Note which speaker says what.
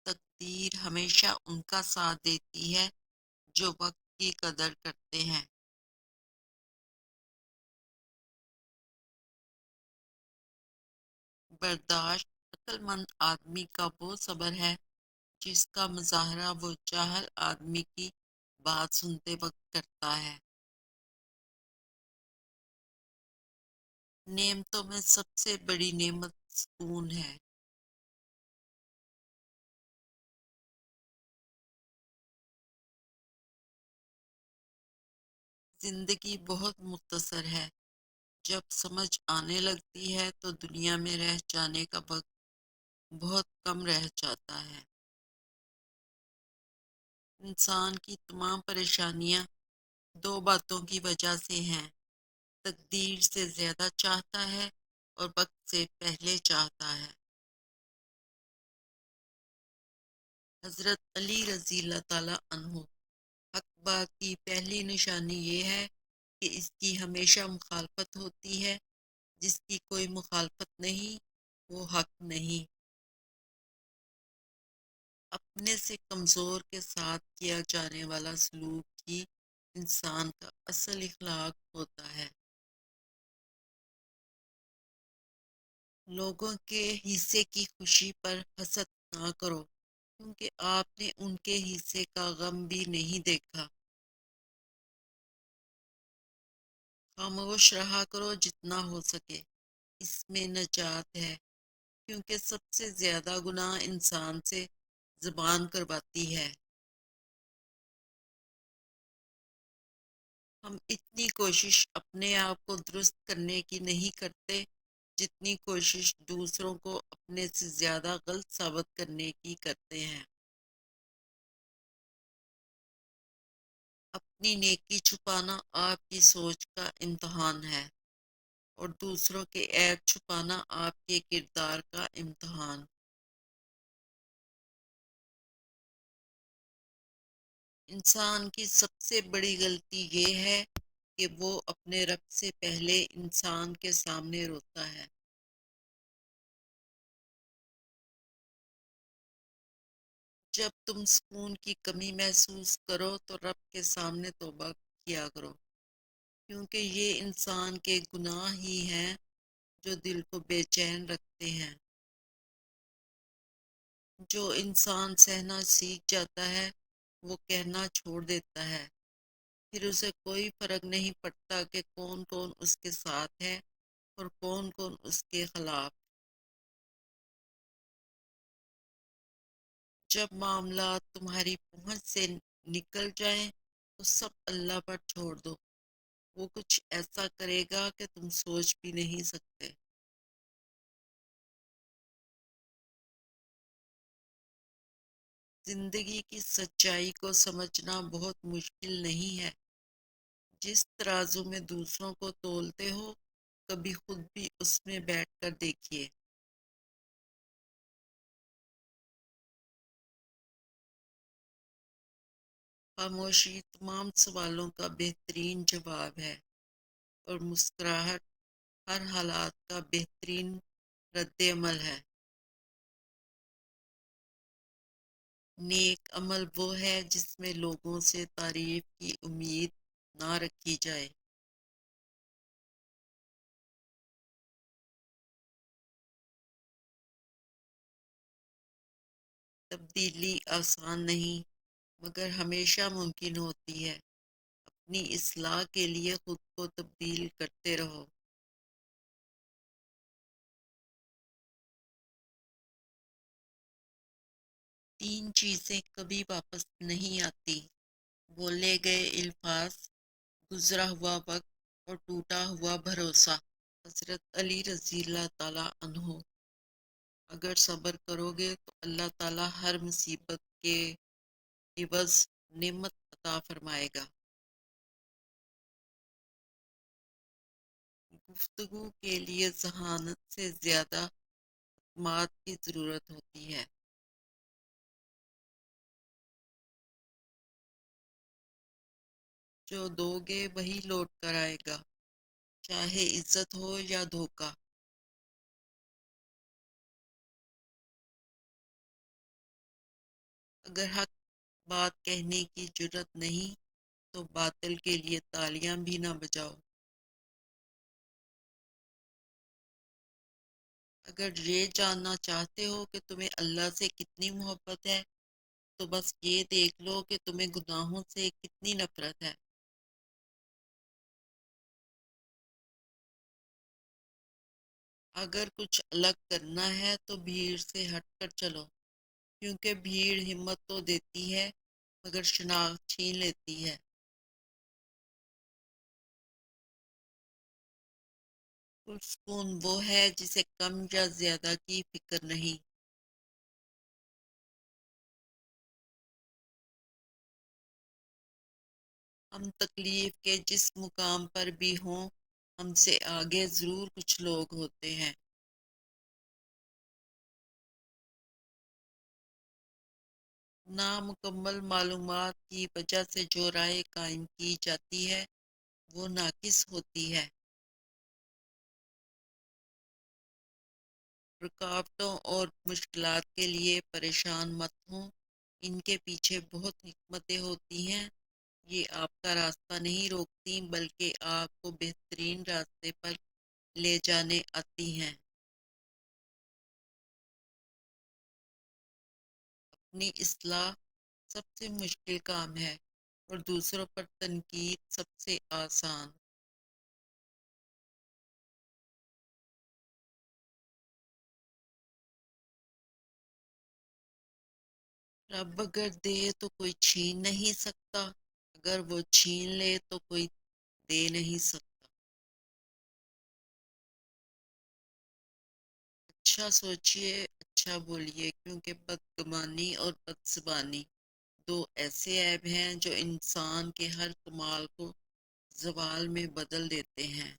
Speaker 1: تقدیر ہمیشہ ان کا ساتھ دیتی ہے جو وقت کی قدر کرتے ہیں۔ برداشت عقل مند آدمی کا وہ صبر ہے جس کا مظاہرہ وہ جاہل آدمی کی بات سنتے وقت کرتا ہے۔ نعمتوں میں سب سے بڑی نعمت سکون ہے۔ زندگی بہت مختصر ہے، جب سمجھ آنے لگتی ہے تو دنیا میں رہ جانے کا وقت بہت کم رہ جاتا ہے۔ انسان کی تمام پریشانیاں دو باتوں کی وجہ سے ہیں: تقدیر سے زیادہ چاہتا ہے اور وقت سے پہلے چاہتا ہے۔ حضرت علی رضی اللہ تعالیٰ عنہ۔ حق بات کی پہلی نشانی یہ ہے کہ اس کی ہمیشہ مخالفت ہوتی ہے، جس کی کوئی مخالفت نہیں وہ حق نہیں۔ اپنے سے کمزور کے ساتھ کیا جانے والا سلوک ہی انسان کا اصل اخلاق ہوتا ہے۔ لوگوں کے حصے کی خوشی پر حسد نہ کرو، کیونکہ آپ نے ان کے حصے کا غم بھی نہیں دیکھا۔ خاموش رہا کرو جتنا ہو سکے، اس میں نجات ہے، کیونکہ سب سے زیادہ گناہ انسان سے زبان کرواتی ہے۔ ہم اتنی کوشش اپنے آپ کو درست کرنے کی نہیں کرتے جتنی کوشش دوسروں کو اپنے سے زیادہ غلط ثابت کرنے کی کرتے ہیں۔ اپنی نیکی چھپانا آپ کی سوچ کا امتحان ہے، اور دوسروں کے عیب چھپانا آپ کے کردار کا امتحان۔ انسان کی سب سے بڑی غلطی یہ ہے کہ وہ اپنے رب سے پہلے انسان کے سامنے روتا ہے۔ جب تم سکون کی کمی محسوس کرو تو رب کے سامنے توبہ کیا کرو، کیونکہ یہ انسان کے گناہ ہی ہیں جو دل کو بے چین رکھتے ہیں۔ جو انسان سہنا سیکھ جاتا ہے وہ کہنا چھوڑ دیتا ہے، پھر اسے کوئی فرق نہیں پڑتا کہ کون کون اس کے ساتھ ہے اور کون کون اس کے خلاف۔ جب معاملات تمہاری پہنچ سے نکل جائیں تو سب اللہ پر چھوڑ دو، وہ کچھ ایسا کرے گا کہ تم سوچ بھی نہیں سکتے۔ زندگی کی سچائی کو سمجھنا بہت مشکل نہیں ہے۔ جس ترازو میں دوسروں کو تولتے ہو، کبھی خود بھی اس میں بیٹھ کر دیکھیے۔ خاموشی تمام سوالوں کا بہترین جواب ہے، اور مسکراہٹ ہر حالات کا بہترین رد عمل ہے۔ نیک عمل وہ ہے جس میں لوگوں سے تعریف کی امید نہ رکھی جائے۔ تبدیلی آسان نہیں، مگر ہمیشہ ممکن ہوتی ہے۔ اپنی اصلاح کے لیے خود کو تبدیل کرتے رہو۔ تین چیزیں کبھی واپس نہیں آتی: بولے گئے الفاظ، گزرا ہوا وقت اور ٹوٹا ہوا بھروسہ۔ حضرت علی رضی اللہ تعالیٰ عنہ۔ اگر صبر کرو گے تو اللہ تعالیٰ ہر مصیبت کے عوض نعمت عطا فرمائے گا۔ گفتگو کے لیے ذہانت سے زیادہ اعتماد کی ضرورت ہوتی ہے۔ جو دو گے وہی لوٹ کر آئے گا، چاہے عزت ہو یا دھوکہ۔ اگر حق بات کہنے کی جرت نہیں تو باطل کے لیے تالیاں بھی نہ بجاؤ۔ اگر یہ جاننا چاہتے ہو کہ تمہیں اللہ سے کتنی محبت ہے تو بس یہ دیکھ لو کہ تمہیں گناہوں سے کتنی نفرت ہے۔ اگر کچھ الگ کرنا ہے تو بھیڑ سے ہٹ کر چلو، کیونکہ بھیڑ ہمت تو دیتی ہے مگر شناخت چھین لیتی ہے۔ پرسکون وہ ہے جسے کم یا زیادہ کی فکر نہیں۔ ہم تکلیف کے جس مقام پر بھی ہوں، ہم سے آگے ضرور کچھ لوگ ہوتے ہیں۔ نامکمل معلومات کی وجہ سے جو رائے قائم کی جاتی ہے وہ ناقص ہوتی ہے۔ رکاوٹوں اور مشکلات کے لیے پریشان مت ہوں، ان کے پیچھے بہت حکمتیں ہوتی ہیں۔ یہ آپ کا راستہ نہیں روکتی بلکہ آپ کو بہترین راستے پر لے جانے آتی ہیں۔ اپنی اصلاح سب سے مشکل کام ہے اور دوسروں پر تنقید سب سے آسان۔ رب اگر دے تو کوئی چھین نہیں سکتا، اگر وہ چھین لے تو کوئی دے نہیں سکتا۔ اچھا سوچئے، اچھا بولیے، کیونکہ بدگمانی اور بدزبانی دو ایسے عیب ہیں جو انسان کے ہر کمال کو زوال میں بدل دیتے ہیں۔